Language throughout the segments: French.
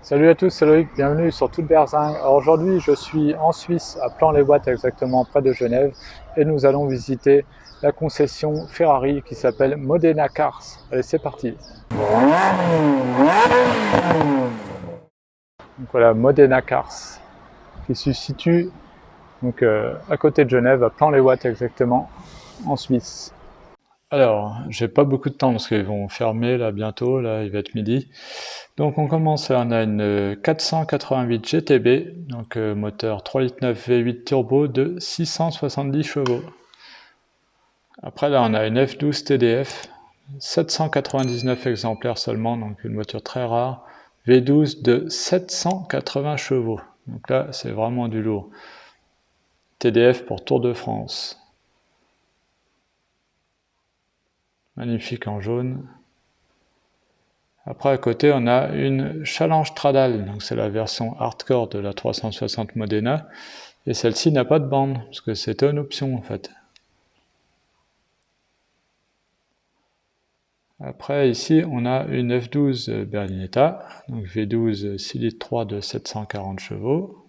Salut à tous, c'est Loïc, bienvenue sur Toute Berzing. Alors aujourd'hui, je suis en Suisse, à Plan-les-Ouates, exactement près de Genève, et nous allons visiter la concession Ferrari qui s'appelle Modena Cars. Allez, c'est parti. Donc voilà, Modena Cars, qui se situe donc, à côté de Genève, à Plan-les-Ouates exactement, en Suisse. Alors, j'ai pas beaucoup de temps parce qu'ils vont fermer là bientôt, là il va être midi. Donc on commence, on a une 488 GTB, donc moteur 3,9 litres V8 turbo de 670 chevaux. Après là on a une F12 TDF, 799 exemplaires seulement, donc une voiture très rare, V12 de 780 chevaux. Donc là c'est vraiment du lourd. TDF pour Tour de France. Magnifique en jaune. Après à côté on a une Challenge Stradale, donc c'est la version hardcore de la 360 Modena, et celle-ci n'a pas de bande, parce que c'était une option en fait. Après ici on a une F12 Berlinetta, donc V12 6 litres 3 de 740 chevaux.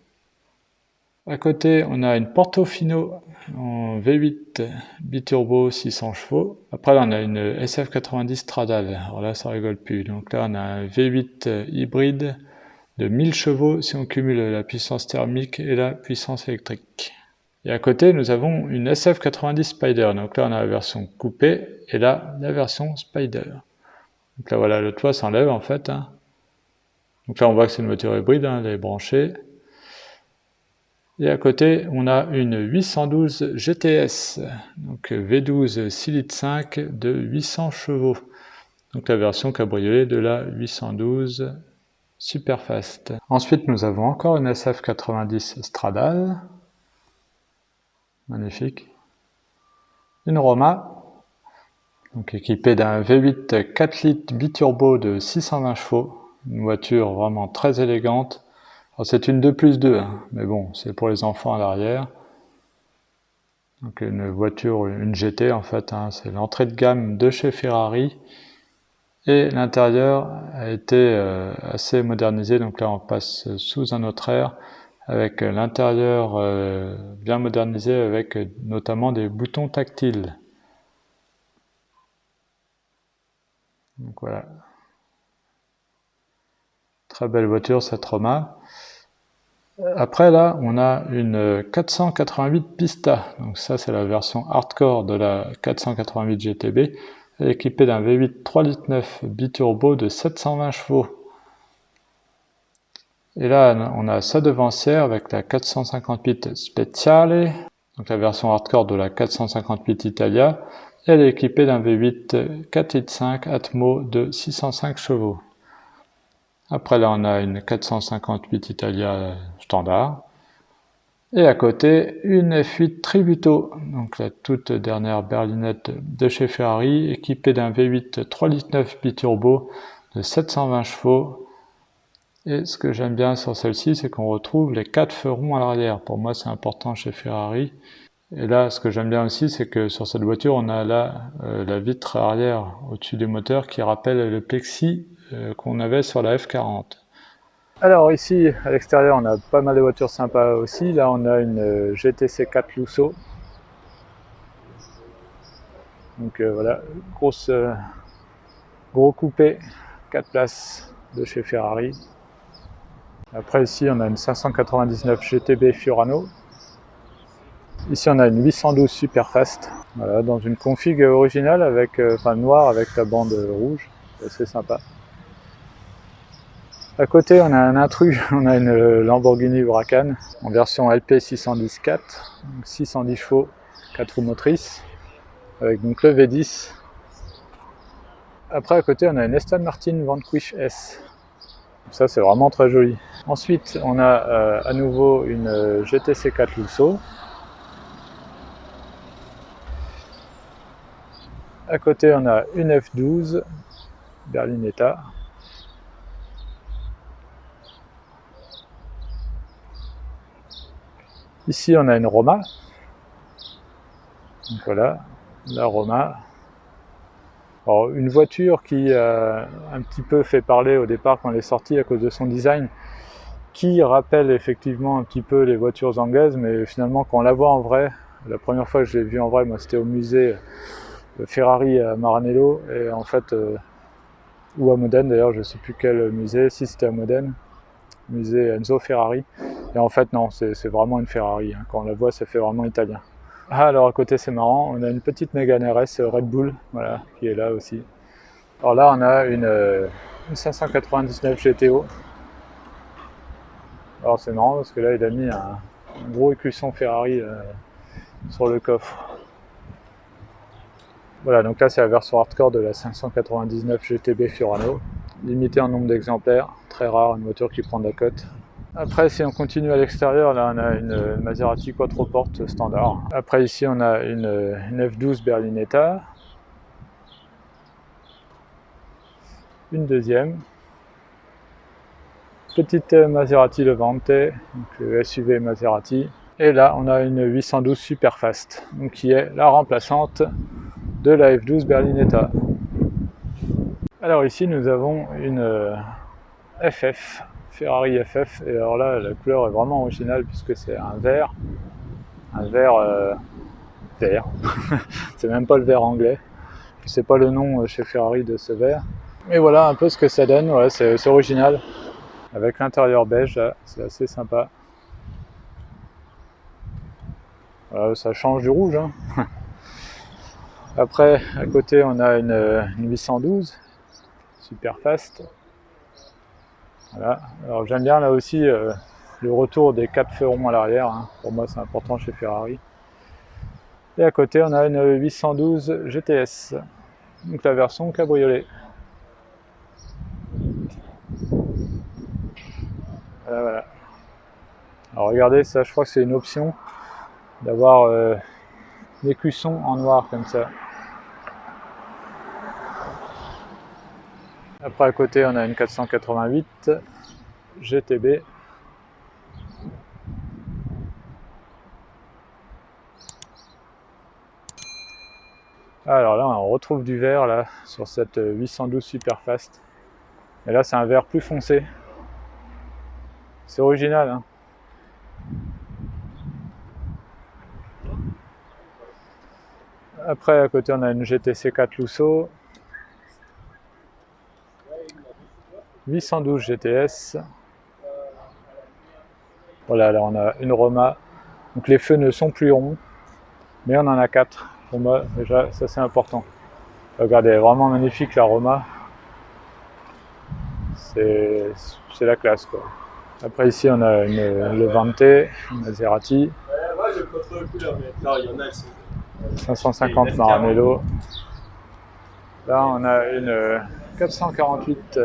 À côté on a une Portofino en V8 biturbo 600 chevaux. Après là on a une SF90 Stradale, alors là ça rigole plus. Donc là on a un V8 hybride de 1000 chevaux si on cumule la puissance thermique et la puissance électrique. Et à côté, nous avons une SF90 Spider. Donc là, on a la version coupée et là, la version Spider. Donc là, voilà, le toit s'enlève en fait. Donc là, on voit que c'est une voiture hybride, elle est branchée. Et à côté, on a une 812 GTS, donc V12 6 litres 5 de 800 chevaux. Donc la version cabriolet de la 812 Superfast. Ensuite, nous avons encore une SF90 Stradale. Magnifique. Une Roma, donc équipée d'un V8 4 litres biturbo de 620 chevaux. Une voiture vraiment très élégante. C'est une 2+2, mais bon, c'est pour les enfants à l'arrière. Donc une voiture, une GT en fait, c'est l'entrée de gamme de chez Ferrari. Et l'intérieur a été assez modernisé, donc là on passe sous un autre ère, avec l'intérieur bien modernisé, avec notamment des boutons tactiles. Donc voilà. Très belle voiture cette Roma. Après là, on a une 488 Pista. Donc ça c'est la version hardcore de la 488 GTB. Elle est équipée d'un V8 3,9 litres biturbo de 720 chevaux. Et là, on a sa devancière avec la 458 Speciale, donc la version hardcore de la 458 Italia. Et elle est équipée d'un V8 4,5 litres Atmo de 605 chevaux. Après là, on a une 458 Italia standard. Et à côté, une F8 Tributo, donc la toute dernière berlinette de chez Ferrari, équipée d'un V8 3,9 litres biturbo de 720 chevaux. Et ce que j'aime bien sur celle-ci, c'est qu'on retrouve les 4 feux ronds à l'arrière. Pour moi, c'est important chez Ferrari. Et là, ce que j'aime bien aussi, c'est que sur cette voiture, on a là la vitre arrière au-dessus du moteur qui rappelle le plexi qu'on avait sur la F40. Alors ici, à l'extérieur, on a pas mal de voitures sympas aussi. Là, on a une GTC 4 Lusso. Donc voilà, gros coupé, 4 places de chez Ferrari. Après ici, on a une 599 GTB Fiorano. Ici, on a une 812 Superfast. Voilà, dans une config originale, avec, noire avec la bande rouge. C'est assez sympa. À côté, on a un intrus, on a une Lamborghini Huracan en version LP 610-4, 610 chevaux, 4 roues motrices, avec donc le V10. Après, à côté, on a une Aston Martin Vanquish S. Ça, c'est vraiment très joli. Ensuite, on a à nouveau une GTC 4 Lusso. À côté, on a une F12 Berlinetta. Ici, on a une Roma. Donc voilà, la Roma. Alors, une voiture qui a un petit peu fait parler au départ quand elle est sortie à cause de son design, qui rappelle effectivement un petit peu les voitures anglaises, mais finalement quand on la voit en vrai, la première fois que je l'ai vue en vrai, moi c'était au musée Ferrari à Maranello, et en fait, ou à Modène d'ailleurs, je ne sais plus quel musée, si c'était à Modène, musée Enzo Ferrari, et en fait non, c'est vraiment une Ferrari, hein. Quand on la voit ça fait vraiment italien. Ah, alors à côté c'est marrant, on a une petite Mégane RS Red Bull, voilà, qui est là aussi. Alors là on a une 599 GTO. Alors c'est marrant parce que là il a mis un gros écusson Ferrari sur le coffre. Voilà, donc là c'est la version hardcore de la 599 GTB Fiorano, limitée en nombre d'exemplaires, très rare, une voiture qui prend de la cote. Après, si on continue à l'extérieur, là on a une Maserati Quattroporte standard. Après ici on a une F12 Berlinetta, une deuxième, petite Maserati Levante, donc SUV Maserati, et là on a une 812 Superfast, donc qui est la remplaçante de la F12 Berlinetta. Alors ici nous avons une FF, Ferrari FF, et alors là la couleur est vraiment originale puisque c'est un vert vert, c'est même pas le vert anglais, je sais pas le nom chez Ferrari de ce vert, mais voilà un peu ce que ça donne, ouais, c'est original, avec l'intérieur beige, c'est assez sympa. Ça change du rouge, hein. Après à côté on a une 812 Superfast. Voilà. Alors j'aime bien là aussi le retour des 4 feux ronds à l'arrière, hein. Pour moi c'est important chez Ferrari. Et à côté on a une 812 GTS, donc la version cabriolet. Voilà, voilà. Alors regardez ça, je crois que c'est une option d'avoir l'écusson en noir comme ça. Après à côté on a une 488 GTB. Alors là on retrouve du vert là sur cette 812 Superfast. Et là c'est un vert plus foncé. C'est original, hein. Après à côté on a une GTC 4 Lusso, 812 GTS. Voilà, là on a une Roma. Donc les feux ne sont plus ronds, mais on en a 4. Pour moi déjà ça c'est important. Regardez, elle est vraiment magnifique la Roma. C'est la classe quoi. Après ici on a une Levante, une Maserati. 550 Maranello. Là on a une 448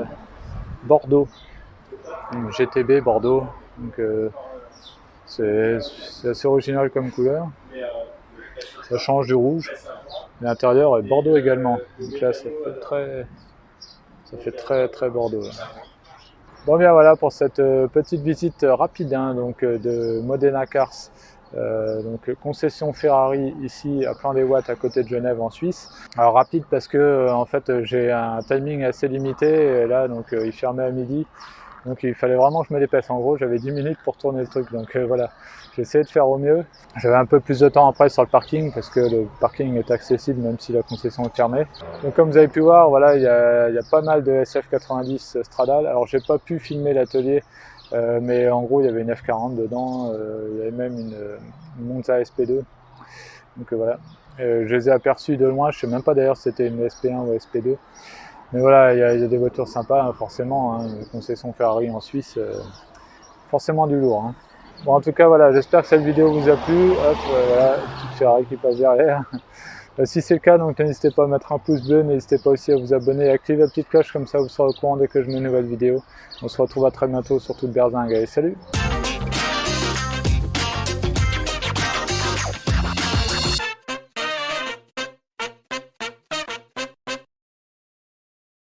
Bordeaux, une GTB Bordeaux. Donc c'est assez original comme couleur. Ça change du rouge. L'intérieur est Bordeaux également. Donc là ça fait très Bordeaux. Là. Bon bien voilà pour cette petite visite rapide hein, donc, de Modena Cars, donc concession Ferrari ici à Plan-des-Ouates à côté de Genève en Suisse. Alors rapide parce que en fait j'ai un timing assez limité et là donc il fermait à midi. Donc il fallait vraiment que je me dépêche. En gros, j'avais 10 minutes pour tourner le truc. Donc voilà, j'ai essayé de faire au mieux. J'avais un peu plus de temps après sur le parking parce que le parking est accessible même si la concession est fermée. Donc comme vous avez pu voir, voilà, il y a pas mal de SF90 Stradale. Alors j'ai pas pu filmer l'atelier, mais en gros il y avait une F40 dedans. Il y avait même une Monza SP2. Donc voilà, je les ai aperçus de loin. Je sais même pas d'ailleurs si c'était une SP1 ou SP2. Mais voilà, il y a des voitures sympas, hein, forcément, hein, une concession Ferrari en Suisse, forcément du lourd. Hein. Bon, en tout cas, voilà, j'espère que cette vidéo vous a plu. Hop, voilà, petite Ferrari qui passe derrière. Si c'est le cas, donc n'hésitez pas à mettre un pouce bleu, n'hésitez pas aussi à vous abonner et à activer la petite cloche, comme ça vous serez au courant dès que je mets une nouvelle vidéo. On se retrouve à très bientôt sur toute berzingue. Allez, salut!